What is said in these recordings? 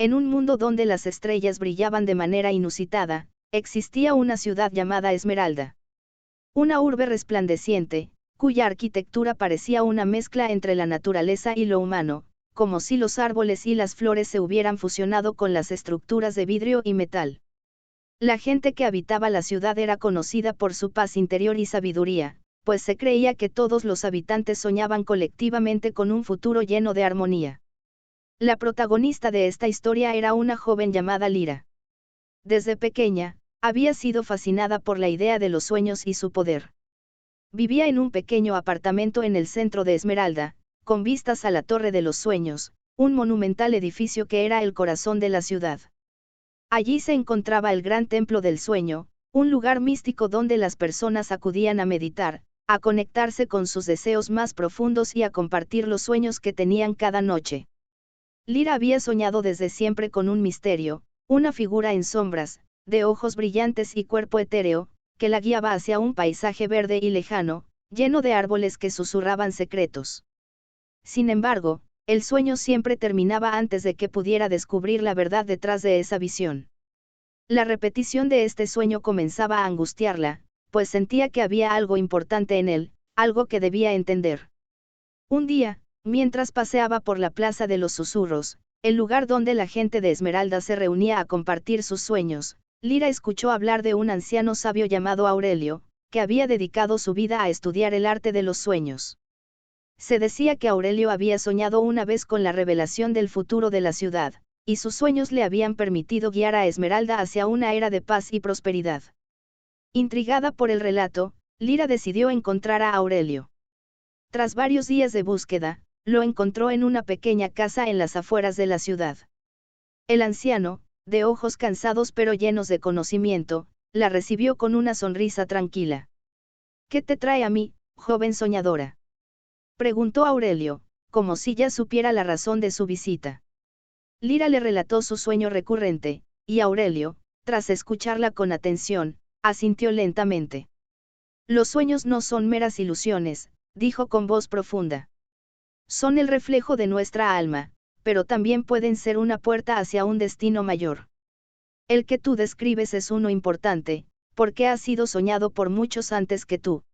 En un mundo donde las estrellas brillaban de manera inusitada, existía una ciudad llamada Esmeralda. Una urbe resplandeciente, cuya arquitectura parecía una mezcla entre la naturaleza y lo humano, como si los árboles y las flores se hubieran fusionado con las estructuras de vidrio y metal. La gente que habitaba la ciudad era conocida por su paz interior y sabiduría, pues se creía que todos los habitantes soñaban colectivamente con un futuro lleno de armonía. La protagonista de esta historia era una joven llamada Lyra. Desde pequeña, había sido fascinada por la idea de los sueños y su poder. Vivía en un pequeño apartamento en el centro de Esmeralda, con vistas a la Torre de los Sueños, un monumental edificio que era el corazón de la ciudad. Allí se encontraba el Gran Templo del Sueño, un lugar místico donde las personas acudían a meditar, a conectarse con sus deseos más profundos y a compartir los sueños que tenían cada noche. Lyra había soñado desde siempre con un misterio, una figura en sombras, de ojos brillantes y cuerpo etéreo, que la guiaba hacia un paisaje verde y lejano, lleno de árboles que susurraban secretos. Sin embargo, el sueño siempre terminaba antes de que pudiera descubrir la verdad detrás de esa visión. La repetición de este sueño comenzaba a angustiarla, pues sentía que había algo importante en él, algo que debía entender. Un día, mientras paseaba por la Plaza de los Susurros, el lugar donde la gente de Esmeralda se reunía a compartir sus sueños, Lyra escuchó hablar de un anciano sabio llamado Aurelio, que había dedicado su vida a estudiar el arte de los sueños. Se decía que Aurelio había soñado una vez con la revelación del futuro de la ciudad, y sus sueños le habían permitido guiar a Esmeralda hacia una era de paz y prosperidad. Intrigada por el relato, Lyra decidió encontrar a Aurelio. Tras varios días de búsqueda, lo encontró en una pequeña casa en las afueras de la ciudad. El anciano, de ojos cansados pero llenos de conocimiento, la recibió con una sonrisa tranquila. ¿Qué te trae a mí, joven soñadora?, preguntó Aurelio, como si ya supiera la razón de su visita. Lyra le relató su sueño recurrente, y Aurelio, tras escucharla con atención, asintió lentamente. Los sueños no son meras ilusiones, dijo con voz profunda. Son el reflejo de nuestra alma, pero también pueden ser una puerta hacia un destino mayor. El que tú describes es uno importante, porque ha sido soñado por muchos antes que tú.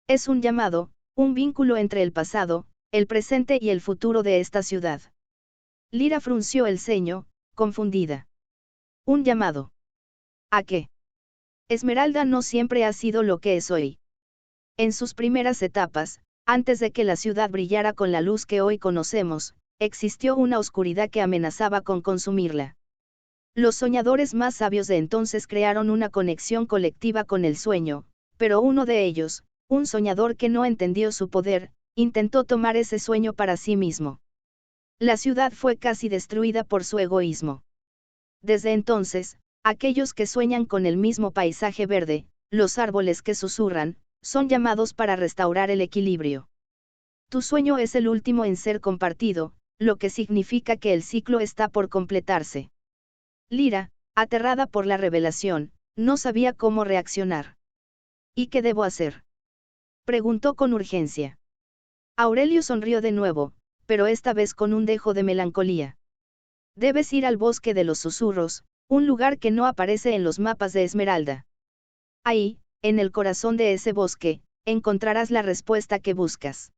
Es un llamado, un vínculo entre el pasado, el presente y el futuro de esta ciudad. Lyra frunció el ceño, confundida. ¿Un llamado? ¿A qué? Esmeralda no siempre ha sido lo que es hoy. En sus primeras etapas, antes de que la ciudad brillara con la luz que hoy conocemos, existió una oscuridad que amenazaba con consumirla. Los soñadores más sabios de entonces crearon una conexión colectiva con el sueño, pero uno de ellos, un soñador que no entendió su poder, intentó tomar ese sueño para sí mismo. La ciudad fue casi destruida por su egoísmo. Desde entonces, aquellos que sueñan con el mismo paisaje verde, los árboles que susurran, son llamados para restaurar el equilibrio. Tu sueño es el último en ser compartido, lo que significa que el ciclo está por completarse. Lyra, aterrada por la revelación, no sabía cómo reaccionar. ¿Y qué debo hacer?, preguntó con urgencia. Aurelio sonrió de nuevo, pero esta vez con un dejo de melancolía. Debes ir al bosque de los susurros, un lugar que no aparece en los mapas de Esmeralda. Ahí, en el corazón de ese bosque, encontrarás la respuesta que buscas.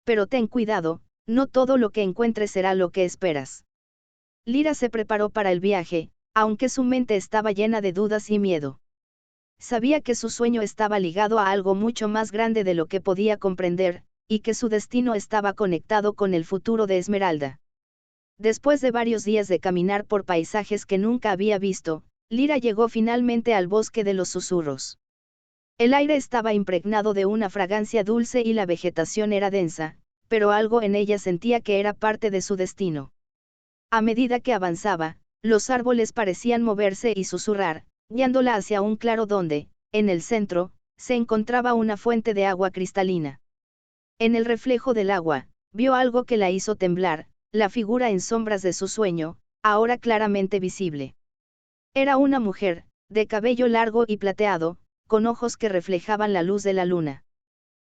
Pero ten cuidado, no todo lo que encuentres será lo que esperas. Lyra se preparó para el viaje, aunque su mente estaba llena de dudas y miedo. Sabía que su sueño estaba ligado a algo mucho más grande de lo que podía comprender, y que su destino estaba conectado con el futuro de Esmeralda. Después de varios días de caminar por paisajes que nunca había visto, Lyra llegó finalmente al bosque de los susurros. El aire estaba impregnado de una fragancia dulce y la vegetación era densa, pero algo en ella sentía que era parte de su destino. A medida que avanzaba, los árboles parecían moverse y susurrar, guiándola hacia un claro donde, en el centro, se encontraba una fuente de agua cristalina. En el reflejo del agua, vio algo que la hizo temblar, la figura en sombras de su sueño, ahora claramente visible. Era una mujer, de cabello largo y plateado, con ojos que reflejaban la luz de la luna.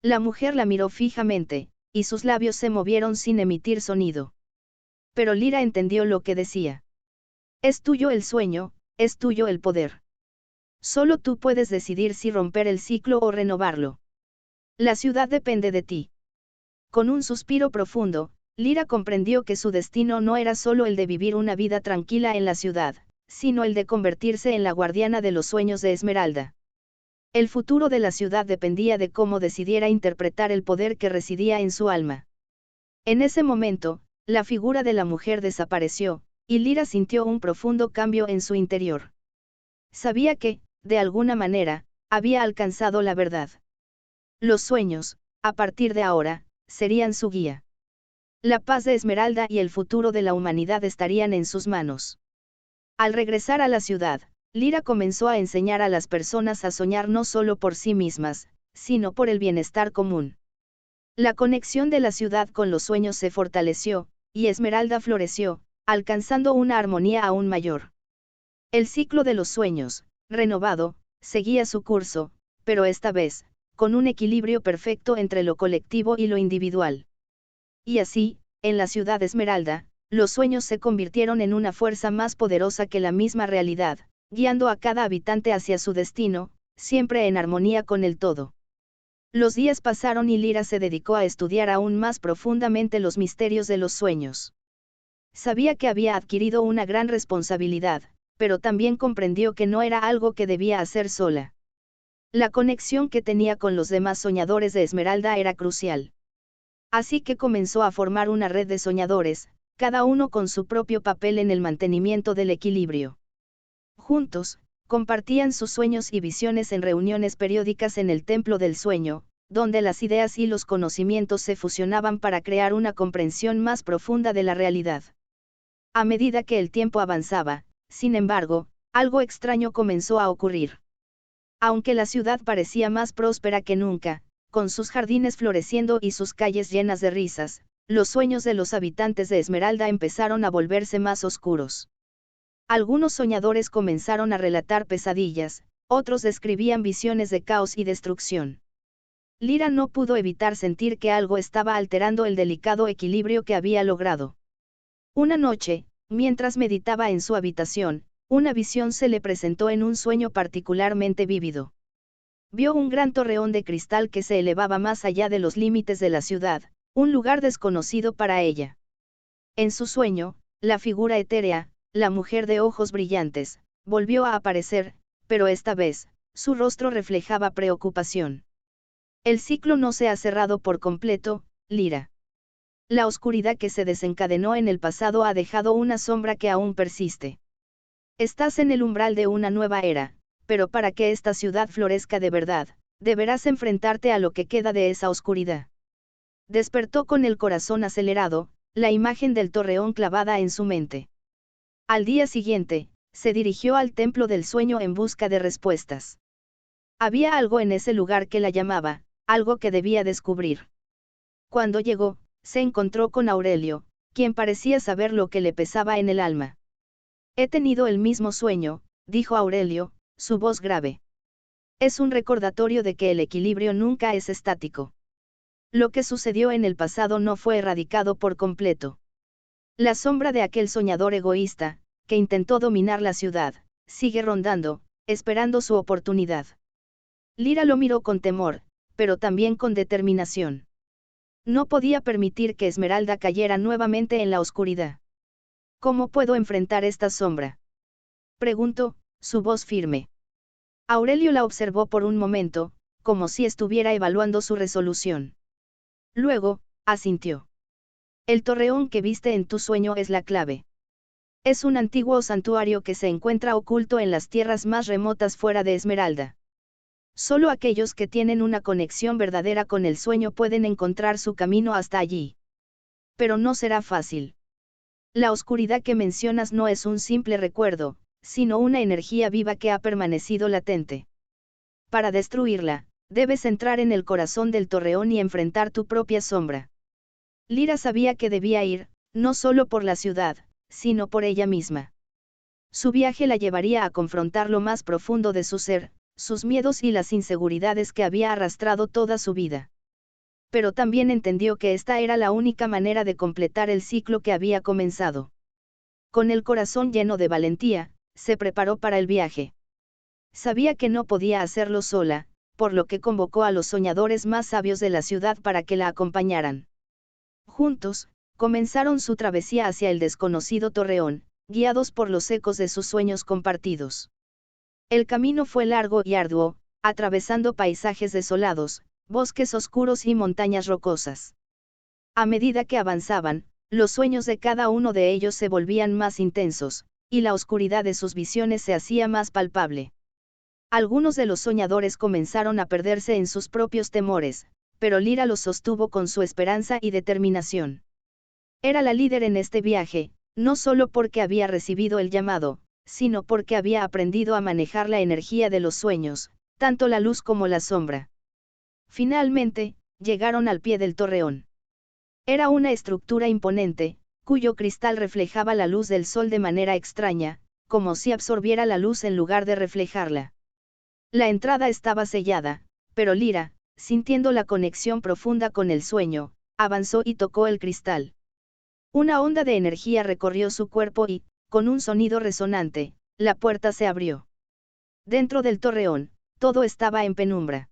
La mujer la miró fijamente, y sus labios se movieron sin emitir sonido. Pero Lyra entendió lo que decía. Es tuyo el sueño, es tuyo el poder. Solo tú puedes decidir si romper el ciclo o renovarlo. La ciudad depende de ti. Con un suspiro profundo, Lyra comprendió que su destino no era solo el de vivir una vida tranquila en la ciudad, sino el de convertirse en la guardiana de los sueños de Esmeralda. El futuro de la ciudad dependía de cómo decidiera interpretar el poder que residía en su alma. En ese momento, la figura de la mujer desapareció, y Lyra sintió un profundo cambio en su interior. Sabía que, de alguna manera, había alcanzado la verdad. Los sueños, a partir de ahora, serían su guía. La paz de Esmeralda y el futuro de la humanidad estarían en sus manos. Al regresar a la ciudad, Lyra comenzó a enseñar a las personas a soñar no solo por sí mismas, sino por el bienestar común. La conexión de la ciudad con los sueños se fortaleció, y Esmeralda floreció, alcanzando una armonía aún mayor. El ciclo de los sueños, renovado, seguía su curso, pero esta vez, con un equilibrio perfecto entre lo colectivo y lo individual. Y así, en la ciudad Esmeralda, los sueños se convirtieron en una fuerza más poderosa que la misma realidad, guiando a cada habitante hacia su destino, siempre en armonía con el todo. Los días pasaron y Lyra se dedicó a estudiar aún más profundamente los misterios de los sueños. Sabía que había adquirido una gran responsabilidad, pero también comprendió que no era algo que debía hacer sola. La conexión que tenía con los demás soñadores de Esmeralda era crucial. Así que comenzó a formar una red de soñadores, cada uno con su propio papel en el mantenimiento del equilibrio. Juntos, compartían sus sueños y visiones en reuniones periódicas en el Templo del Sueño, donde las ideas y los conocimientos se fusionaban para crear una comprensión más profunda de la realidad. A medida que el tiempo avanzaba, sin embargo, algo extraño comenzó a ocurrir. Aunque la ciudad parecía más próspera que nunca, con sus jardines floreciendo y sus calles llenas de risas, los sueños de los habitantes de Esmeralda empezaron a volverse más oscuros. Algunos soñadores comenzaron a relatar pesadillas, otros describían visiones de caos y destrucción. Lyra no pudo evitar sentir que algo estaba alterando el delicado equilibrio que había logrado. Una noche, mientras meditaba en su habitación, una visión se le presentó en un sueño particularmente vívido. Vio un gran torreón de cristal que se elevaba más allá de los límites de la ciudad, un lugar desconocido para ella. En su sueño, la figura etérea, la mujer de ojos brillantes, volvió a aparecer, pero esta vez, su rostro reflejaba preocupación. El ciclo no se ha cerrado por completo, Lyra. La oscuridad que se desencadenó en el pasado ha dejado una sombra que aún persiste. Estás en el umbral de una nueva era, pero para que esta ciudad florezca de verdad, deberás enfrentarte a lo que queda de esa oscuridad. Despertó con el corazón acelerado, la imagen del torreón clavada en su mente. Al día siguiente, se dirigió al Templo del Sueño en busca de respuestas. Había algo en ese lugar que la llamaba, algo que debía descubrir. Cuando llegó, se encontró con Aurelio, quien parecía saber lo que le pesaba en el alma. He tenido el mismo sueño, dijo Aurelio, su voz grave. Es un recordatorio de que el equilibrio nunca es estático. Lo que sucedió en el pasado no fue erradicado por completo. La sombra de aquel soñador egoísta, que intentó dominar la ciudad, sigue rondando, esperando su oportunidad. Lyra lo miró con temor, pero también con determinación. No podía permitir que Esmeralda cayera nuevamente en la oscuridad. ¿Cómo puedo enfrentar esta sombra?, preguntó, su voz firme. Aurelio la observó por un momento, como si estuviera evaluando su resolución. Luego, asintió. El torreón que viste en tu sueño es la clave. Es un antiguo santuario que se encuentra oculto en las tierras más remotas fuera de Esmeralda. Solo aquellos que tienen una conexión verdadera con el sueño pueden encontrar su camino hasta allí. Pero no será fácil. La oscuridad que mencionas no es un simple recuerdo, sino una energía viva que ha permanecido latente. Para destruirla, debes entrar en el corazón del torreón y enfrentar tu propia sombra. Lyra sabía que debía ir, no solo por la ciudad, sino por ella misma. Su viaje la llevaría a confrontar lo más profundo de su ser, sus miedos y las inseguridades que había arrastrado toda su vida. Pero también entendió que esta era la única manera de completar el ciclo que había comenzado. con el corazón lleno de valentía, se preparó para el viaje. Sabía que no podía hacerlo sola, por lo que convocó a los soñadores más sabios de la ciudad para que la acompañaran. Juntos, comenzaron su travesía hacia el desconocido torreón, guiados por los ecos de sus sueños compartidos. El camino fue largo y arduo, atravesando paisajes desolados, bosques oscuros y montañas rocosas. A medida que avanzaban, los sueños de cada uno de ellos se volvían más intensos, y la oscuridad de sus visiones se hacía más palpable. Algunos de los soñadores comenzaron a perderse en sus propios temores, pero Lyra los sostuvo con su esperanza y determinación. Era la líder en este viaje, no solo porque había recibido el llamado, sino porque había aprendido a manejar la energía de los sueños, tanto la luz como la sombra. Finalmente, llegaron al pie del torreón. Era una estructura imponente, cuyo cristal reflejaba la luz del sol de manera extraña, como si absorbiera la luz en lugar de reflejarla. La entrada estaba sellada, pero Lyra, sintiendo la conexión profunda con el sueño, avanzó y tocó el cristal. Una onda de energía recorrió su cuerpo y, con un sonido resonante, la puerta se abrió. Dentro del torreón, todo estaba en penumbra.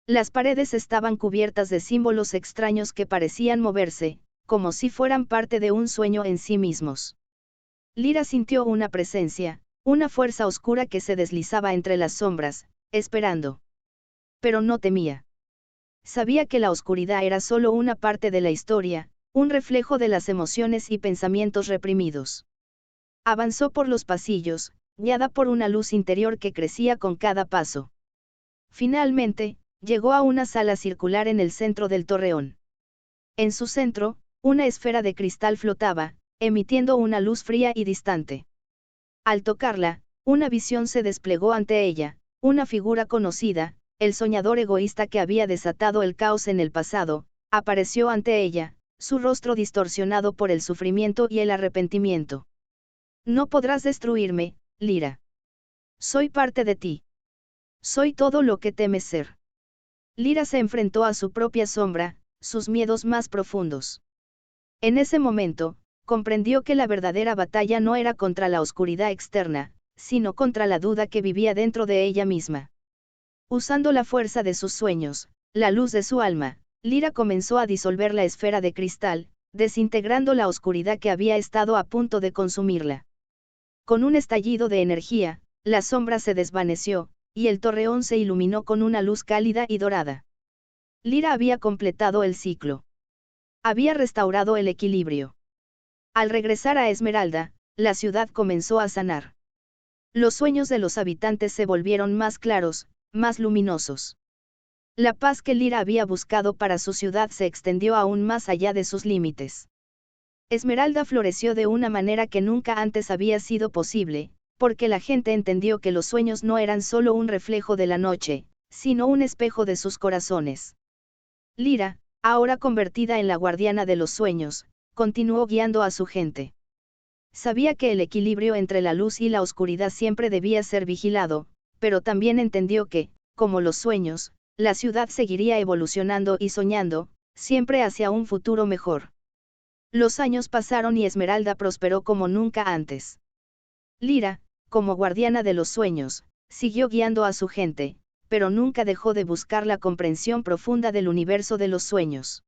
Las paredes estaban cubiertas de símbolos extraños que parecían moverse, como si fueran parte de un sueño en sí mismos. Lyra sintió una presencia, una fuerza oscura que se deslizaba entre las sombras, esperando. Pero no temía. Sabía que la oscuridad era solo una parte de la historia, un reflejo de las emociones y pensamientos reprimidos. Avanzó por los pasillos, guiada por una luz interior que crecía con cada paso. Finalmente, llegó a una sala circular en el centro del torreón. En su centro, una esfera de cristal flotaba, emitiendo una luz fría y distante. Al tocarla, una visión se desplegó ante ella, una figura conocida, el soñador egoísta que había desatado el caos en el pasado, apareció ante ella, su rostro distorsionado por el sufrimiento y el arrepentimiento. No podrás destruirme, Lyra. Soy parte de ti. Soy todo lo que temes ser. Lyra se enfrentó a su propia sombra, sus miedos más profundos. En ese momento, comprendió que la verdadera batalla no era contra la oscuridad externa, sino contra la duda que vivía dentro de ella misma. Usando la fuerza de sus sueños, la luz de su alma, Lyra comenzó a disolver la esfera de cristal, desintegrando la oscuridad que había estado a punto de consumirla. Con un estallido de energía, la sombra se desvaneció, y el torreón se iluminó con una luz cálida y dorada. Lyra había completado el ciclo. Había restaurado el equilibrio. Al regresar a Esmeralda, la ciudad comenzó a sanar. Los sueños de los habitantes se volvieron más claros, más luminosos. La paz que Lyra había buscado para su ciudad se extendió aún más allá de sus límites. Esmeralda floreció de una manera que nunca antes había sido posible, porque la gente entendió que los sueños no eran solo un reflejo de la noche, sino un espejo de sus corazones. Lyra, ahora convertida en la guardiana de los sueños, continuó guiando a su gente. Sabía que el equilibrio entre la luz y la oscuridad siempre debía ser vigilado, pero también entendió que, como los sueños, la ciudad seguiría evolucionando y soñando, siempre hacia un futuro mejor. Los años pasaron y Esmeralda prosperó como nunca antes. Lyra, como guardiana de los sueños, siguió guiando a su gente, pero nunca dejó de buscar la comprensión profunda del universo de los sueños.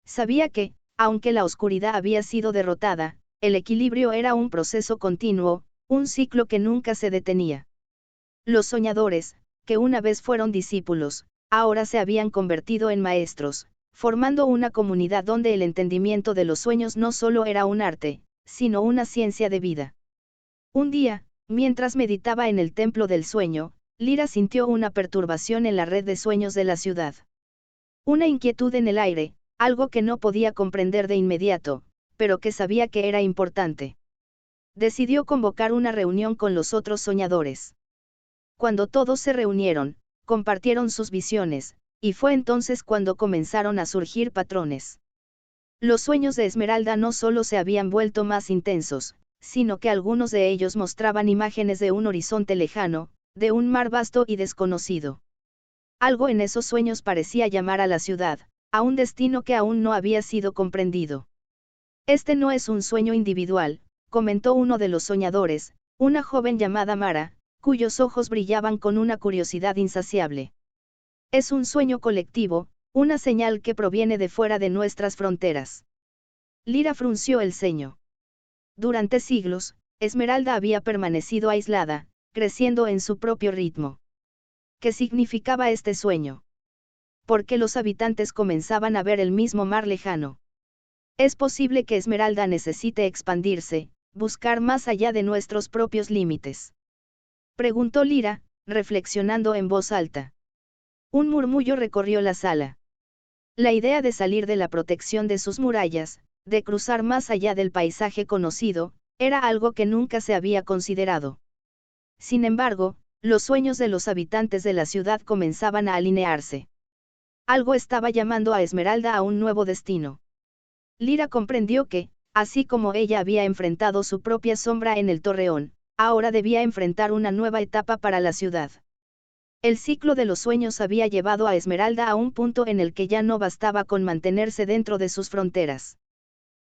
Sabía que, aunque la oscuridad había sido derrotada, el equilibrio era un proceso continuo, un ciclo que nunca se detenía. Los soñadores, que una vez fueron discípulos, ahora se habían convertido en maestros, formando una comunidad donde el entendimiento de los sueños no solo era un arte, sino una ciencia de vida. Un día, mientras meditaba en el templo del sueño, Lyra sintió una perturbación en la red de sueños de la ciudad. Una inquietud en el aire, algo que no podía comprender de inmediato, pero que sabía que era importante. Decidió convocar una reunión con los otros soñadores. Cuando todos se reunieron, compartieron sus visiones, y fue entonces cuando comenzaron a surgir patrones. Los sueños de Esmeralda no solo se habían vuelto más intensos, sino que algunos de ellos mostraban imágenes de un horizonte lejano, de un mar vasto y desconocido. Algo en esos sueños parecía llamar a la ciudad, a un destino que aún no había sido comprendido. Este no es un sueño individual, comentó uno de los soñadores, una joven llamada Mara, cuyos ojos brillaban con una curiosidad insaciable. Es un sueño colectivo, una señal que proviene de fuera de nuestras fronteras. Lyra frunció el ceño. Durante siglos, Esmeralda había permanecido aislada, creciendo en su propio ritmo. ¿Qué significaba este sueño? ¿Por qué los habitantes comenzaban a ver el mismo mar lejano? ¿Es posible que Esmeralda necesite expandirse, buscar más allá de nuestros propios límites? Preguntó Lyra, reflexionando en voz alta. Un murmullo recorrió la sala. La idea de salir de la protección de sus murallas, de cruzar más allá del paisaje conocido, era algo que nunca se había considerado. Sin embargo, los sueños de los habitantes de la ciudad comenzaban a alinearse. Algo estaba llamando a Esmeralda a un nuevo destino. Lyra comprendió que, así como ella había enfrentado su propia sombra en el torreón, ahora debía enfrentar una nueva etapa para la ciudad. El ciclo de los sueños había llevado a Esmeralda a un punto en el que ya no bastaba con mantenerse dentro de sus fronteras.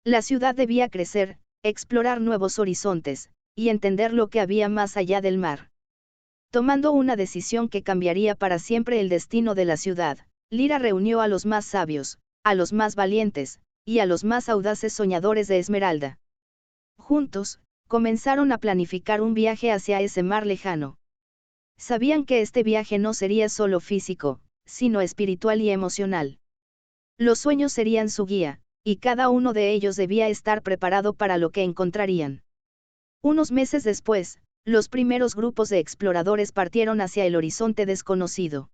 La ciudad debía crecer, explorar nuevos horizontes, y entender lo que había más allá del mar. Tomando una decisión que cambiaría para siempre el destino de la ciudad, Lyra reunió a los más sabios, a los más valientes, y a los más audaces soñadores de Esmeralda. Juntos, comenzaron a planificar un viaje hacia ese mar lejano. Sabían que este viaje no sería solo físico, sino espiritual y emocional. Los sueños serían su guía, y cada uno de ellos debía estar preparado para lo que encontrarían. Unos meses después, los primeros grupos de exploradores partieron hacia el horizonte desconocido.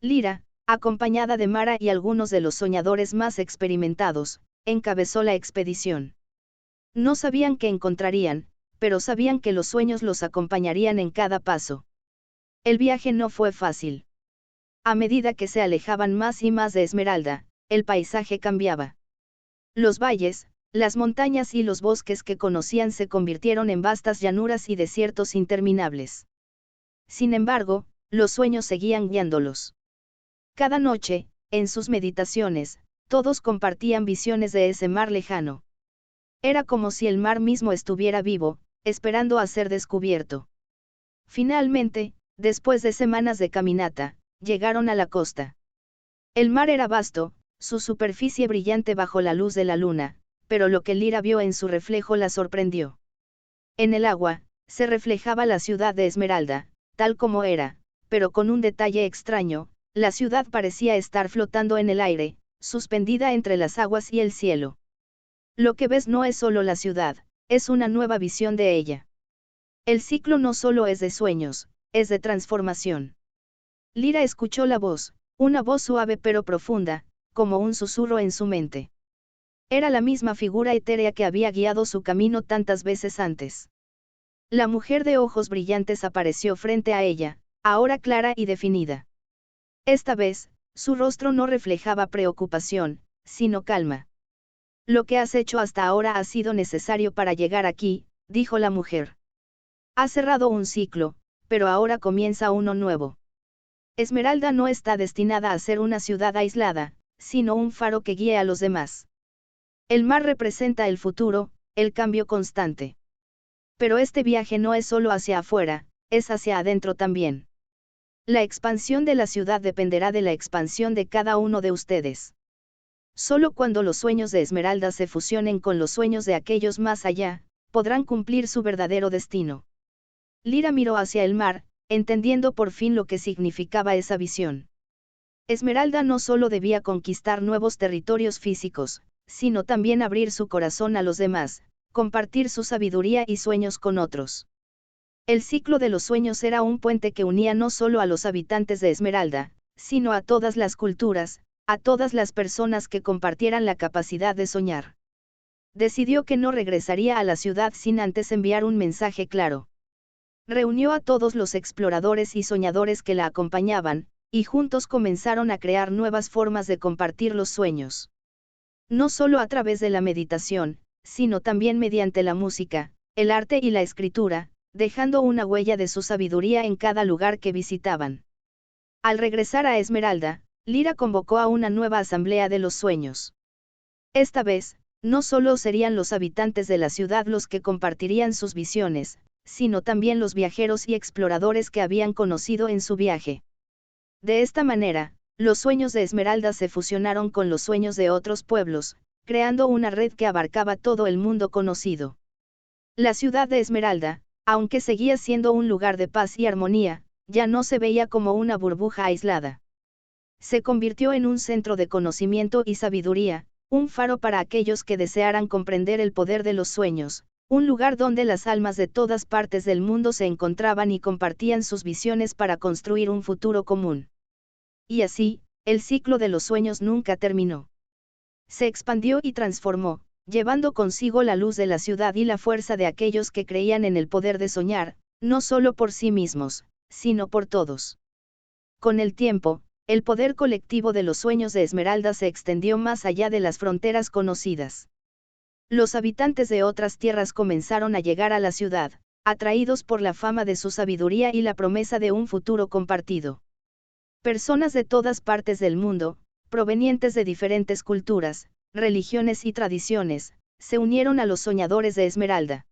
Lyra, acompañada de Mara y algunos de los soñadores más experimentados, encabezó la expedición. No sabían qué encontrarían, pero sabían que los sueños los acompañarían en cada paso. El viaje no fue fácil. A medida que se alejaban más y más de Esmeralda, el paisaje cambiaba. Los valles, las montañas y los bosques que conocían se convirtieron en vastas llanuras y desiertos interminables. Sin embargo, los sueños seguían guiándolos. Cada noche, en sus meditaciones, todos compartían visiones de ese mar lejano. Era como si el mar mismo estuviera vivo, esperando a ser descubierto. Finalmente, después de semanas de caminata, llegaron a la costa. El mar era vasto, su superficie brillante bajo la luz de la luna, pero lo que Lyra vio en su reflejo la sorprendió. En el agua, se reflejaba la ciudad de Esmeralda, tal como era, pero con un detalle extraño. La ciudad parecía estar flotando en el aire, suspendida entre las aguas y el cielo. Lo que ves no es solo la ciudad, es una nueva visión de ella. El ciclo no solo es de sueños, es de transformación. Lyra escuchó la voz, una voz suave pero profunda, como un susurro en su mente. Era la misma figura etérea que había guiado su camino tantas veces antes. La mujer de ojos brillantes apareció frente a ella, ahora clara y definida. Esta vez, su rostro no reflejaba preocupación, sino calma. Lo que has hecho hasta ahora ha sido necesario para llegar aquí, dijo la mujer. Has cerrado un ciclo, pero ahora comienza uno nuevo. Esmeralda no está destinada a ser una ciudad aislada, sino un faro que guíe a los demás. El mar representa el futuro, el cambio constante. Pero este viaje no es solo hacia afuera, es hacia adentro también. La expansión de la ciudad dependerá de la expansión de cada uno de ustedes. Solo cuando los sueños de Esmeralda se fusionen con los sueños de aquellos más allá, podrán cumplir su verdadero destino. Lyra miró hacia el mar, entendiendo por fin lo que significaba esa visión. Esmeralda no solo debía conquistar nuevos territorios físicos, sino también abrir su corazón a los demás, compartir su sabiduría y sueños con otros. El ciclo de los sueños era un puente que unía no solo a los habitantes de Esmeralda, sino a todas las culturas, a todas las personas que compartieran la capacidad de soñar. Decidió que no regresaría a la ciudad sin antes enviar un mensaje claro. Reunió a todos los exploradores y soñadores que la acompañaban, y juntos comenzaron a crear nuevas formas de compartir los sueños. No solo a través de la meditación, sino también mediante la música, el arte y la escritura, dejando una huella de su sabiduría en cada lugar que visitaban. Al regresar a Esmeralda, Lyra convocó a una nueva asamblea de los sueños. Esta vez, no solo serían los habitantes de la ciudad los que compartirían sus visiones, sino también los viajeros y exploradores que habían conocido en su viaje. De esta manera, los sueños de Esmeralda se fusionaron con los sueños de otros pueblos, creando una red que abarcaba todo el mundo conocido. La ciudad de Esmeralda, aunque seguía siendo un lugar de paz y armonía, ya no se veía como una burbuja aislada. Se convirtió en un centro de conocimiento y sabiduría, un faro para aquellos que desearan comprender el poder de los sueños, un lugar donde las almas de todas partes del mundo se encontraban y compartían sus visiones para construir un futuro común. Y así, el ciclo de los sueños nunca terminó. Se expandió y transformó, llevando consigo la luz de la ciudad y la fuerza de aquellos que creían en el poder de soñar, no solo por sí mismos, sino por todos. Con el tiempo, el poder colectivo de los sueños de Esmeralda se extendió más allá de las fronteras conocidas. Los habitantes de otras tierras comenzaron a llegar a la ciudad, atraídos por la fama de su sabiduría y la promesa de un futuro compartido. Personas de todas partes del mundo, provenientes de diferentes culturas, religiones y tradiciones, se unieron a los soñadores de Esmeralda.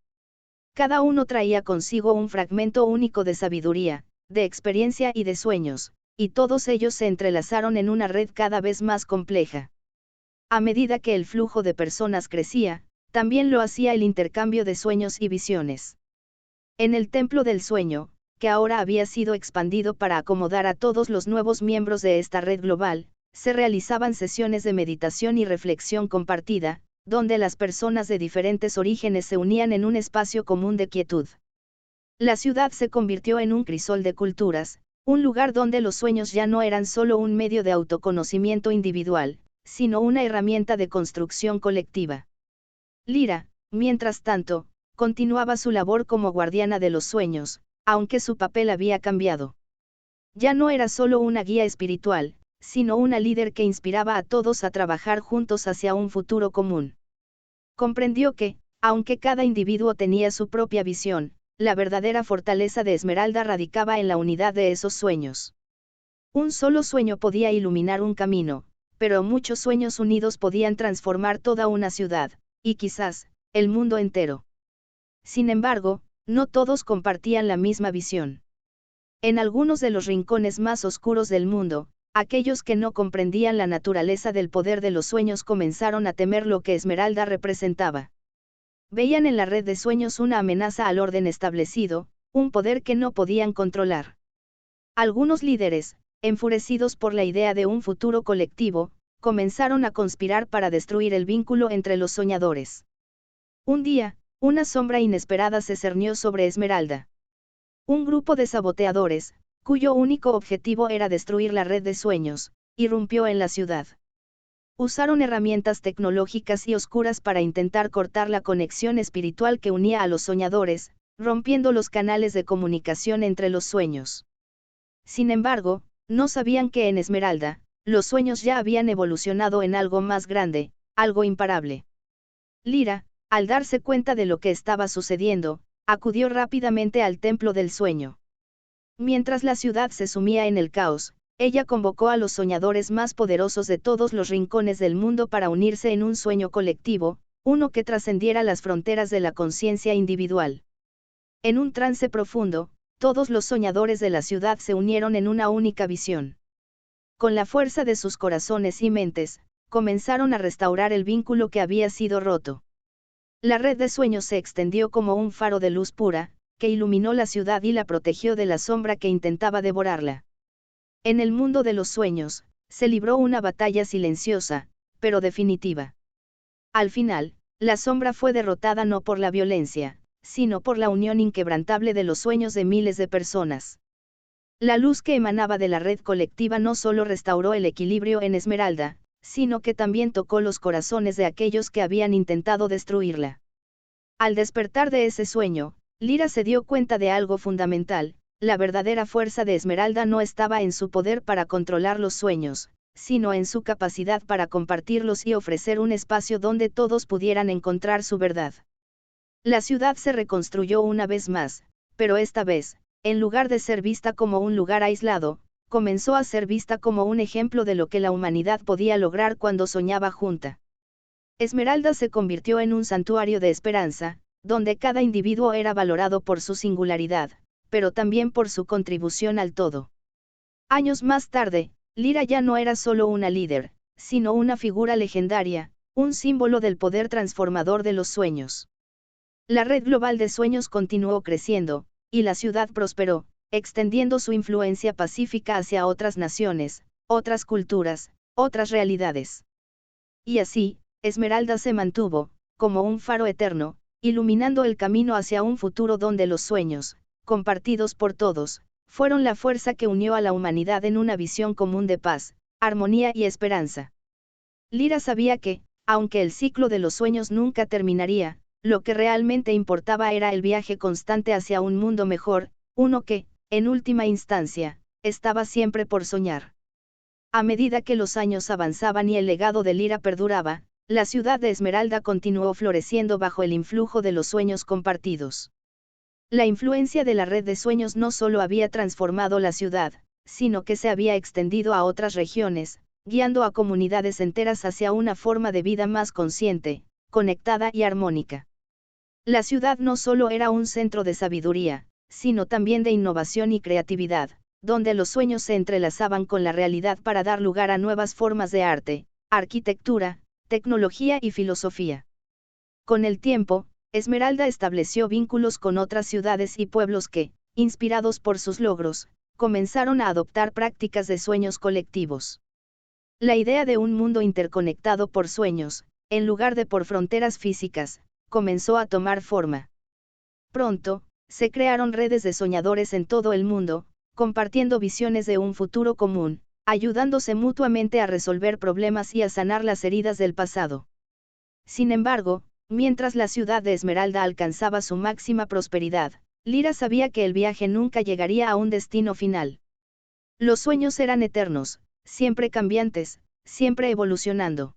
Cada uno traía consigo un fragmento único de sabiduría, de experiencia y de sueños, y todos ellos se entrelazaron en una red cada vez más compleja. A medida que el flujo de personas crecía, también lo hacía el intercambio de sueños y visiones. En el Templo del Sueño, que ahora había sido expandido para acomodar a todos los nuevos miembros de esta red global, se realizaban sesiones de meditación y reflexión compartida, donde las personas de diferentes orígenes se unían en un espacio común de quietud. La ciudad se convirtió en un crisol de culturas, un lugar donde los sueños ya no eran solo un medio de autoconocimiento individual, sino una herramienta de construcción colectiva. Lyra, mientras tanto, continuaba su labor como guardiana de los sueños, aunque su papel había cambiado. Ya no era solo una guía espiritual, sino una líder que inspiraba a todos a trabajar juntos hacia un futuro común. Comprendió que, aunque cada individuo tenía su propia visión, la verdadera fortaleza de Esmeralda radicaba en la unidad de esos sueños. Un solo sueño podía iluminar un camino, pero muchos sueños unidos podían transformar toda una ciudad, y quizás, el mundo entero. Sin embargo, no todos compartían la misma visión. En algunos de los rincones más oscuros del mundo, aquellos que no comprendían la naturaleza del poder de los sueños comenzaron a temer lo que Esmeralda representaba. Veían en la red de sueños una amenaza al orden establecido, un poder que no podían controlar. Algunos líderes, enfurecidos por la idea de un futuro colectivo, comenzaron a conspirar para destruir el vínculo entre los soñadores. Un día, una sombra inesperada se cernió sobre Esmeralda. Un grupo de saboteadores, cuyo único objetivo era destruir la red de sueños, irrumpió en la ciudad. Usaron herramientas tecnológicas y oscuras para intentar cortar la conexión espiritual que unía a los soñadores, rompiendo los canales de comunicación entre los sueños. Sin embargo, no sabían que en Esmeralda, los sueños ya habían evolucionado en algo más grande, algo imparable. Lyra, al darse cuenta de lo que estaba sucediendo, acudió rápidamente al Templo del Sueño. Mientras la ciudad se sumía en el caos, ella convocó a los soñadores más poderosos de todos los rincones del mundo para unirse en un sueño colectivo, uno que trascendiera las fronteras de la conciencia individual. En un trance profundo, todos los soñadores de la ciudad se unieron en una única visión. Con la fuerza de sus corazones y mentes, comenzaron a restaurar el vínculo que había sido roto. La red de sueños se extendió como un faro de luz pura, que iluminó la ciudad y la protegió de la sombra que intentaba devorarla. En el mundo de los sueños, se libró una batalla silenciosa, pero definitiva. Al final, la sombra fue derrotada no por la violencia, sino por la unión inquebrantable de los sueños de miles de personas. La luz que emanaba de la red colectiva no solo restauró el equilibrio en Esmeralda, sino que también tocó los corazones de aquellos que habían intentado destruirla. Al despertar de ese sueño, Lyra se dio cuenta de algo fundamental: la verdadera fuerza de Esmeralda no estaba en su poder para controlar los sueños, sino en su capacidad para compartirlos y ofrecer un espacio donde todos pudieran encontrar su verdad. La ciudad se reconstruyó una vez más, pero esta vez, en lugar de ser vista como un lugar aislado, comenzó a ser vista como un ejemplo de lo que la humanidad podía lograr cuando soñaba junta. Esmeralda se convirtió en un santuario de esperanza, donde cada individuo era valorado por su singularidad, pero también por su contribución al todo. Años más tarde, Lyra ya no era solo una líder, sino una figura legendaria, un símbolo del poder transformador de los sueños. La red global de sueños continuó creciendo, y la ciudad prosperó, extendiendo su influencia pacífica hacia otras naciones, otras culturas, otras realidades. Y así, Esmeralda se mantuvo, como un faro eterno, iluminando el camino hacia un futuro donde los sueños, compartidos por todos, fueron la fuerza que unió a la humanidad en una visión común de paz, armonía y esperanza. Lyra sabía que, aunque el ciclo de los sueños nunca terminaría, lo que realmente importaba era el viaje constante hacia un mundo mejor, uno que, en última instancia, estaba siempre por soñar. A medida que los años avanzaban y el legado de Lyra perduraba, la ciudad de Esmeralda continuó floreciendo bajo el influjo de los sueños compartidos. La influencia de la red de sueños no solo había transformado la ciudad, sino que se había extendido a otras regiones, guiando a comunidades enteras hacia una forma de vida más consciente, conectada y armónica. La ciudad no solo era un centro de sabiduría, sino también de innovación y creatividad, donde los sueños se entrelazaban con la realidad para dar lugar a nuevas formas de arte, arquitectura, tecnología y filosofía. Con el tiempo, Esmeralda estableció vínculos con otras ciudades y pueblos que, inspirados por sus logros, comenzaron a adoptar prácticas de sueños colectivos. La idea de un mundo interconectado por sueños, en lugar de por fronteras físicas, comenzó a tomar forma. Pronto, se crearon redes de soñadores en todo el mundo, compartiendo visiones de un futuro común, ayudándose mutuamente a resolver problemas y a sanar las heridas del pasado. Sin embargo, mientras la ciudad de Esmeralda alcanzaba su máxima prosperidad, Lyra sabía que el viaje nunca llegaría a un destino final. Los sueños eran eternos, siempre cambiantes, siempre evolucionando.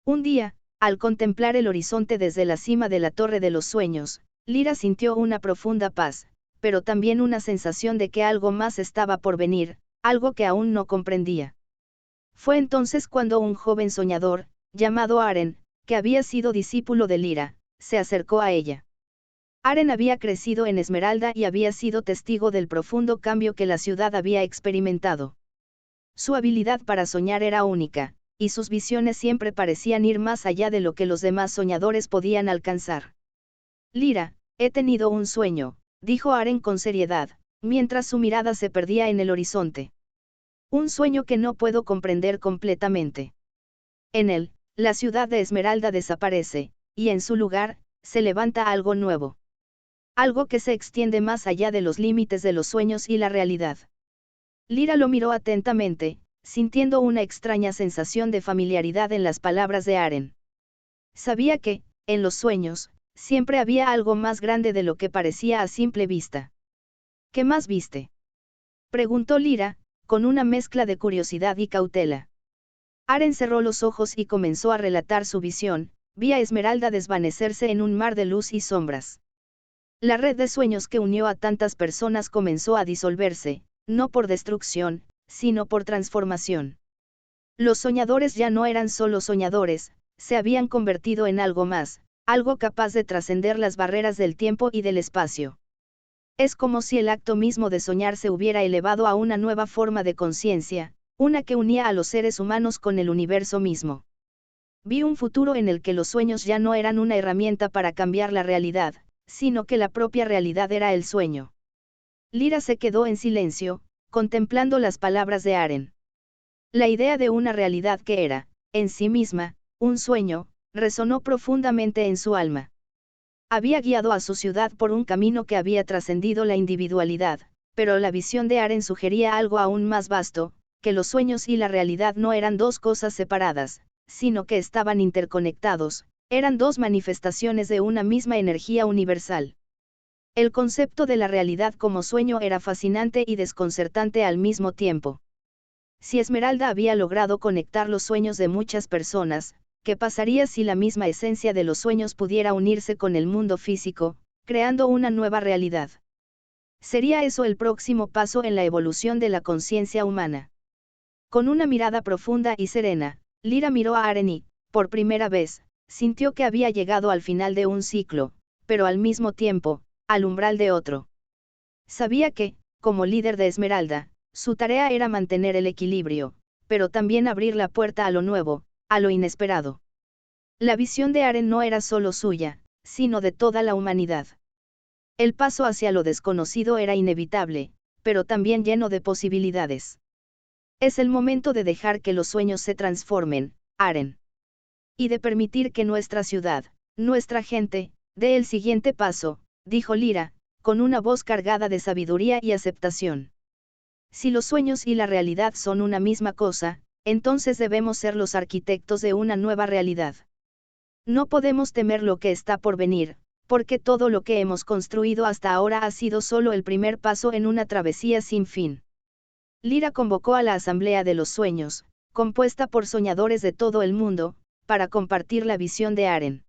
Un día, al contemplar el horizonte desde la cima de la Torre de los Sueños, Lyra sintió una profunda paz, pero también una sensación de que algo más estaba por venir, algo que aún no comprendía. Fue entonces cuando un joven soñador, llamado Aren, que había sido discípulo de Lyra, se acercó a ella. Aren había crecido en Esmeralda y había sido testigo del profundo cambio que la ciudad había experimentado. Su habilidad para soñar era única, y sus visiones siempre parecían ir más allá de lo que los demás soñadores podían alcanzar. Lyra, he tenido un sueño, dijo Aren con seriedad, mientras su mirada se perdía en el horizonte. Un sueño que no puedo comprender completamente. En él, la ciudad de Esmeralda desaparece, y en su lugar, se levanta algo nuevo. Algo que se extiende más allá de los límites de los sueños y la realidad. Lyra lo miró atentamente, sintiendo una extraña sensación de familiaridad en las palabras de Aren. Sabía que, en los sueños, siempre había algo más grande de lo que parecía a simple vista. ¿Qué más viste?, preguntó Lyra, con una mezcla de curiosidad y cautela. Aren cerró los ojos y comenzó a relatar su visión. Vi a Esmeralda desvanecerse en un mar de luz y sombras. La red de sueños que unió a tantas personas comenzó a disolverse, no por destrucción, sino por transformación. Los soñadores ya no eran solo soñadores, se habían convertido en algo más, algo capaz de trascender las barreras del tiempo y del espacio. Es como si el acto mismo de soñar se hubiera elevado a una nueva forma de conciencia, una que unía a los seres humanos con el universo mismo. Vi un futuro en el que los sueños ya no eran una herramienta para cambiar la realidad, sino que la propia realidad era el sueño. Lyra se quedó en silencio, contemplando las palabras de Aren. La idea de una realidad que era, en sí misma, un sueño, resonó profundamente en su alma. Había guiado a su ciudad por un camino que había trascendido la individualidad, pero la visión de Aren sugería algo aún más vasto, que los sueños y la realidad no eran dos cosas separadas, sino que estaban interconectados, eran dos manifestaciones de una misma energía universal. El concepto de la realidad como sueño era fascinante y desconcertante al mismo tiempo. Si Esmeralda había logrado conectar los sueños de muchas personas, ¿qué pasaría si la misma esencia de los sueños pudiera unirse con el mundo físico, creando una nueva realidad? ¿Sería eso el próximo paso en la evolución de la conciencia humana? Con una mirada profunda y serena, Lyra miró a Aren y, por primera vez, sintió que había llegado al final de un ciclo, pero al mismo tiempo, al umbral de otro. Sabía que, como líder de Esmeralda, su tarea era mantener el equilibrio, pero también abrir la puerta a lo nuevo, a lo inesperado. La visión de Aren no era solo suya, sino de toda la humanidad. El paso hacia lo desconocido era inevitable, pero también lleno de posibilidades. Es el momento de dejar que los sueños se transformen, Aren. Y de permitir que nuestra ciudad, nuestra gente, dé el siguiente paso, dijo Lyra, con una voz cargada de sabiduría y aceptación. Si los sueños y la realidad son una misma cosa, entonces debemos ser los arquitectos de una nueva realidad. No podemos temer lo que está por venir, porque todo lo que hemos construido hasta ahora ha sido solo el primer paso en una travesía sin fin. Lyra convocó a la Asamblea de los Sueños, compuesta por soñadores de todo el mundo, para compartir la visión de Aren.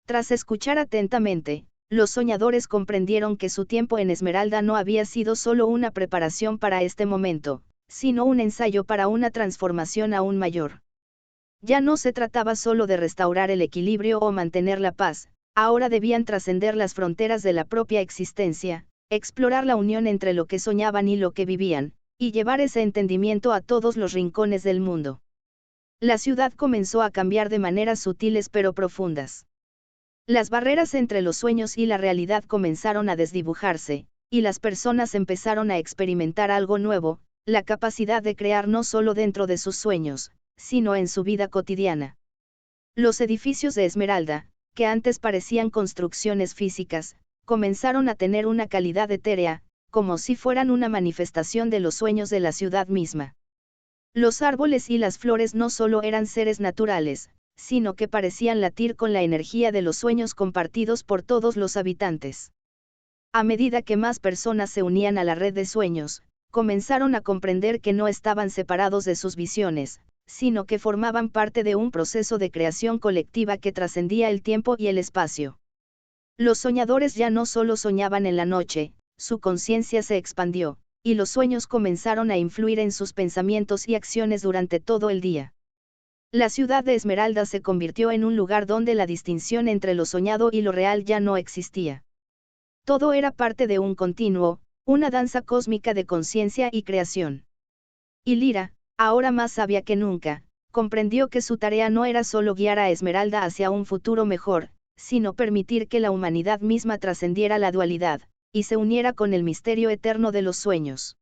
Tras escuchar atentamente, los soñadores comprendieron que su tiempo en Esmeralda no había sido solo una preparación para este momento, sino un ensayo para una transformación aún mayor. Ya no se trataba solo de restaurar el equilibrio o mantener la paz, ahora debían trascender las fronteras de la propia existencia, explorar la unión entre lo que soñaban y lo que vivían, y llevar ese entendimiento a todos los rincones del mundo. La ciudad comenzó a cambiar de maneras sutiles pero profundas. Las barreras entre los sueños y la realidad comenzaron a desdibujarse, y las personas empezaron a experimentar algo nuevo, la capacidad de crear no solo dentro de sus sueños, sino en su vida cotidiana. Los edificios de Esmeralda, que antes parecían construcciones físicas, comenzaron a tener una calidad etérea, como si fueran una manifestación de los sueños de la ciudad misma. Los árboles y las flores no solo eran seres naturales, sino que parecían latir con la energía de los sueños compartidos por todos los habitantes. A medida que más personas se unían a la red de sueños, comenzaron a comprender que no estaban separados de sus visiones, sino que formaban parte de un proceso de creación colectiva que trascendía el tiempo y el espacio. Los soñadores ya no solo soñaban en la noche, su conciencia se expandió, y los sueños comenzaron a influir en sus pensamientos y acciones durante todo el día. La ciudad de Esmeralda se convirtió en un lugar donde la distinción entre lo soñado y lo real ya no existía. Todo era parte de un continuo, una danza cósmica de conciencia y creación. Y Lyra, ahora más sabia que nunca, comprendió que su tarea no era solo guiar a Esmeralda hacia un futuro mejor, sino permitir que la humanidad misma trascendiera la dualidad, y se uniera con el misterio eterno de los sueños.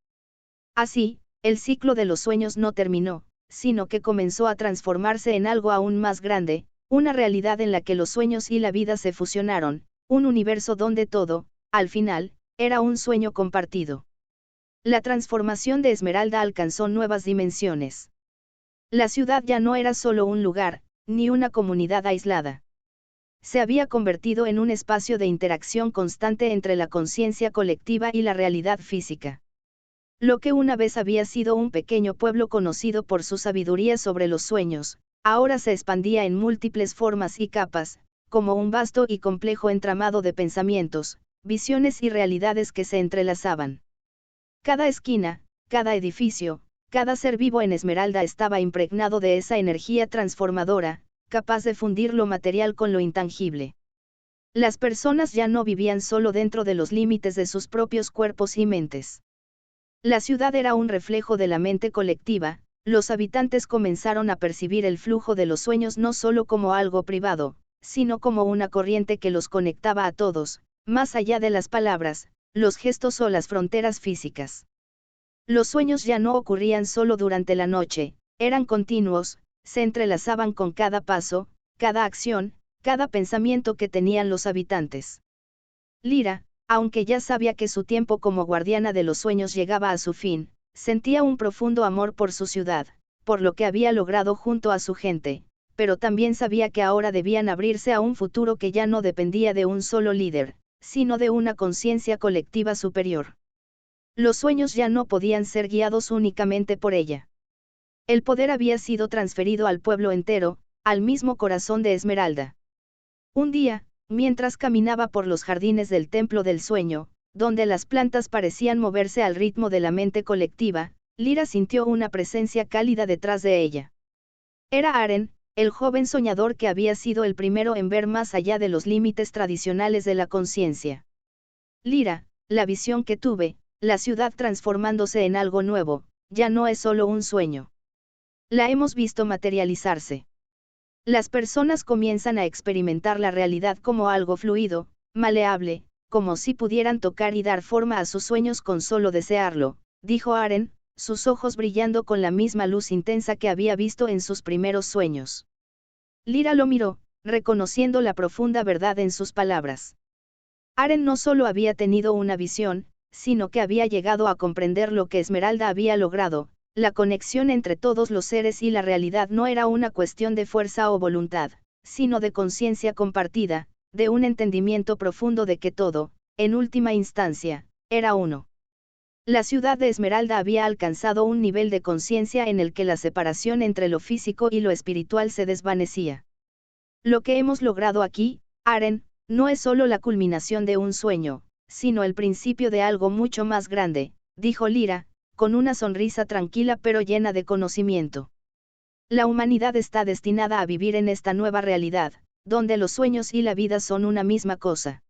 Así, el ciclo de los sueños no terminó, sino que comenzó a transformarse en algo aún más grande, una realidad en la que los sueños y la vida se fusionaron, un universo donde todo, al final, era un sueño compartido. La transformación de Esmeralda alcanzó nuevas dimensiones. La ciudad ya no era solo un lugar, ni una comunidad aislada. Se había convertido en un espacio de interacción constante entre la conciencia colectiva y la realidad física. Lo que una vez había sido un pequeño pueblo conocido por su sabiduría sobre los sueños, ahora se expandía en múltiples formas y capas, como un vasto y complejo entramado de pensamientos, visiones y realidades que se entrelazaban. Cada esquina, cada edificio, cada ser vivo en Esmeralda estaba impregnado de esa energía transformadora, capaz de fundir lo material con lo intangible. Las personas ya no vivían solo dentro de los límites de sus propios cuerpos y mentes. La ciudad era un reflejo de la mente colectiva, los habitantes comenzaron a percibir el flujo de los sueños no solo como algo privado, sino como una corriente que los conectaba a todos, más allá de las palabras, los gestos o las fronteras físicas. Los sueños ya no ocurrían solo durante la noche, eran continuos, se entrelazaban con cada paso, cada acción, cada pensamiento que tenían los habitantes. Lyra, aunque ya sabía que su tiempo como guardiana de los sueños llegaba a su fin, sentía un profundo amor por su ciudad, por lo que había logrado junto a su gente, pero también sabía que ahora debían abrirse a un futuro que ya no dependía de un solo líder, sino de una conciencia colectiva superior. Los sueños ya no podían ser guiados únicamente por ella. El poder había sido transferido al pueblo entero, al mismo corazón de Esmeralda. Un día, mientras caminaba por los jardines del Templo del Sueño, donde las plantas parecían moverse al ritmo de la mente colectiva, Lyra sintió una presencia cálida detrás de ella. Era Aren, el joven soñador que había sido el primero en ver más allá de los límites tradicionales de la conciencia. Lyra, la visión que tuve, la ciudad transformándose en algo nuevo, ya no es solo un sueño. La hemos visto materializarse. Las personas comienzan a experimentar la realidad como algo fluido, maleable, como si pudieran tocar y dar forma a sus sueños con solo desearlo, dijo Aren, sus ojos brillando con la misma luz intensa que había visto en sus primeros sueños. Lyra lo miró, reconociendo la profunda verdad en sus palabras. Aren no solo había tenido una visión, sino que había llegado a comprender lo que Esmeralda había logrado. La conexión entre todos los seres y la realidad no era una cuestión de fuerza o voluntad, sino de conciencia compartida, de un entendimiento profundo de que todo, en última instancia, era uno. La ciudad de Esmeralda había alcanzado un nivel de conciencia en el que la separación entre lo físico y lo espiritual se desvanecía. Lo que hemos logrado aquí, Aren, no es solo la culminación de un sueño, sino el principio de algo mucho más grande, dijo Lyra, con una sonrisa tranquila pero llena de conocimiento. La humanidad está destinada a vivir en esta nueva realidad, donde los sueños y la vida son una misma cosa.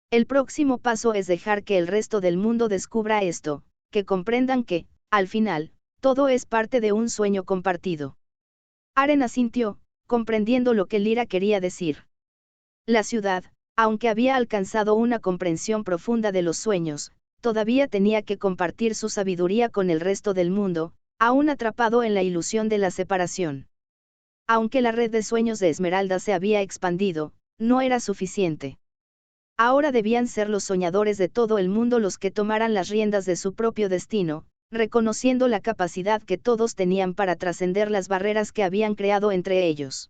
El próximo paso es dejar que el resto del mundo descubra esto, que comprendan que, al final, todo es parte de un sueño compartido. Aren asintió, comprendiendo lo que Lyra quería decir. La ciudad, aunque había alcanzado una comprensión profunda de los sueños, todavía tenía que compartir su sabiduría con el resto del mundo, aún atrapado en la ilusión de la separación. Aunque la red de sueños de Esmeralda se había expandido, no era suficiente. Ahora debían ser los soñadores de todo el mundo los que tomaran las riendas de su propio destino, reconociendo la capacidad que todos tenían para trascender las barreras que habían creado entre ellos.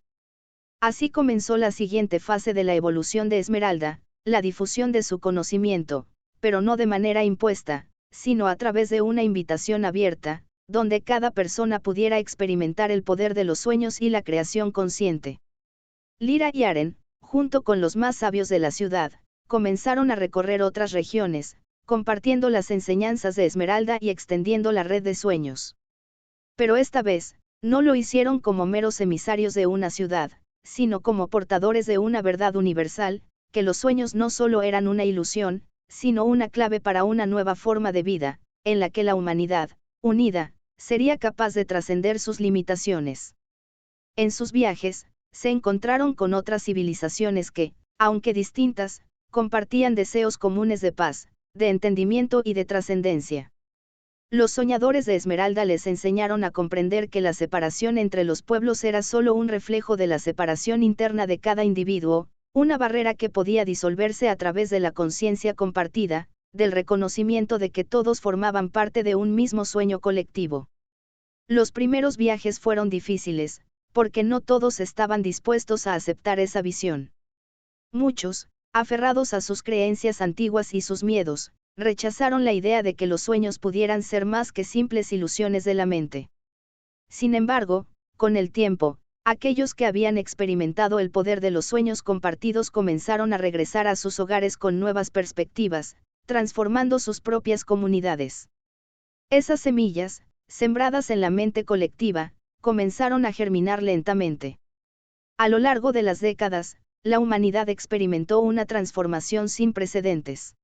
Así comenzó la siguiente fase de la evolución de Esmeralda, la difusión de su conocimiento, pero no de manera impuesta, sino a través de una invitación abierta, donde cada persona pudiera experimentar el poder de los sueños y la creación consciente. Lyra y Aren, junto con los más sabios de la ciudad, comenzaron a recorrer otras regiones, compartiendo las enseñanzas de Esmeralda y extendiendo la red de sueños. Pero esta vez, no lo hicieron como meros emisarios de una ciudad, sino como portadores de una verdad universal, que los sueños no solo eran una ilusión, sino una clave para una nueva forma de vida, en la que la humanidad, unida, sería capaz de trascender sus limitaciones. En sus viajes, se encontraron con otras civilizaciones que, aunque distintas, compartían deseos comunes de paz, de entendimiento y de trascendencia. Los soñadores de Esmeralda les enseñaron a comprender que la separación entre los pueblos era solo un reflejo de la separación interna de cada individuo, una barrera que podía disolverse a través de la conciencia compartida, del reconocimiento de que todos formaban parte de un mismo sueño colectivo. Los primeros viajes fueron difíciles, porque no todos estaban dispuestos a aceptar esa visión. Muchos, aferrados a sus creencias antiguas y sus miedos, rechazaron la idea de que los sueños pudieran ser más que simples ilusiones de la mente. Sin embargo, con el tiempo, aquellos que habían experimentado el poder de los sueños compartidos comenzaron a regresar a sus hogares con nuevas perspectivas, transformando sus propias comunidades. Esas semillas, sembradas en la mente colectiva, comenzaron a germinar lentamente. A lo largo de las décadas, la humanidad experimentó una transformación sin precedentes.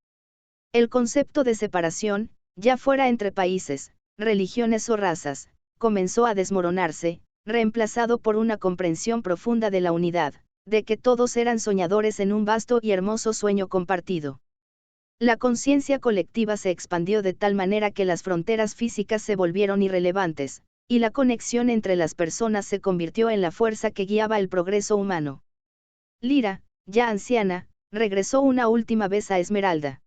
El concepto de separación, ya fuera entre países, religiones o razas, comenzó a desmoronarse, reemplazado por una comprensión profunda de la unidad, de que todos eran soñadores en un vasto y hermoso sueño compartido. La conciencia colectiva se expandió de tal manera que las fronteras físicas se volvieron irrelevantes, y la conexión entre las personas se convirtió en la fuerza que guiaba el progreso humano. Lyra, ya anciana, regresó una última vez a Esmeralda.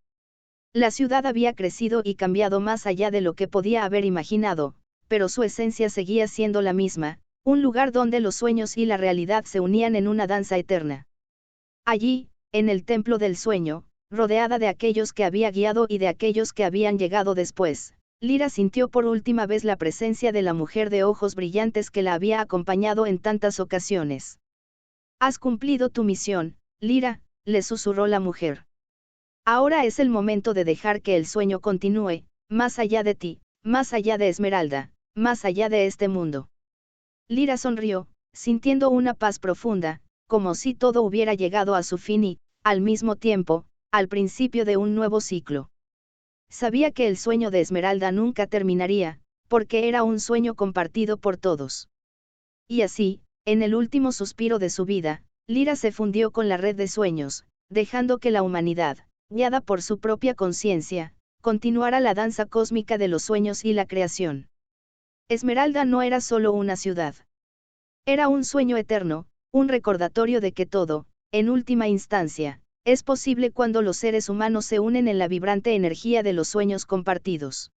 La ciudad había crecido y cambiado más allá de lo que podía haber imaginado, pero su esencia seguía siendo la misma, un lugar donde los sueños y la realidad se unían en una danza eterna. Allí, en el templo del sueño, rodeada de aquellos que había guiado y de aquellos que habían llegado después, Lyra sintió por última vez la presencia de la mujer de ojos brillantes que la había acompañado en tantas ocasiones. «Has cumplido tu misión, Lyra», le susurró la mujer. «Ahora es el momento de dejar que el sueño continúe, más allá de ti, más allá de Esmeralda, más allá de este mundo». Lyra sonrió, sintiendo una paz profunda, como si todo hubiera llegado a su fin y, al mismo tiempo, al principio de un nuevo ciclo. Sabía que el sueño de Esmeralda nunca terminaría, porque era un sueño compartido por todos. Y así, en el último suspiro de su vida, Lyra se fundió con la red de sueños, dejando que la humanidad, guiada por su propia conciencia, continuara la danza cósmica de los sueños y la creación. Esmeralda no era solo una ciudad. Era un sueño eterno, un recordatorio de que todo, en última instancia, es posible cuando los seres humanos se unen en la vibrante energía de los sueños compartidos.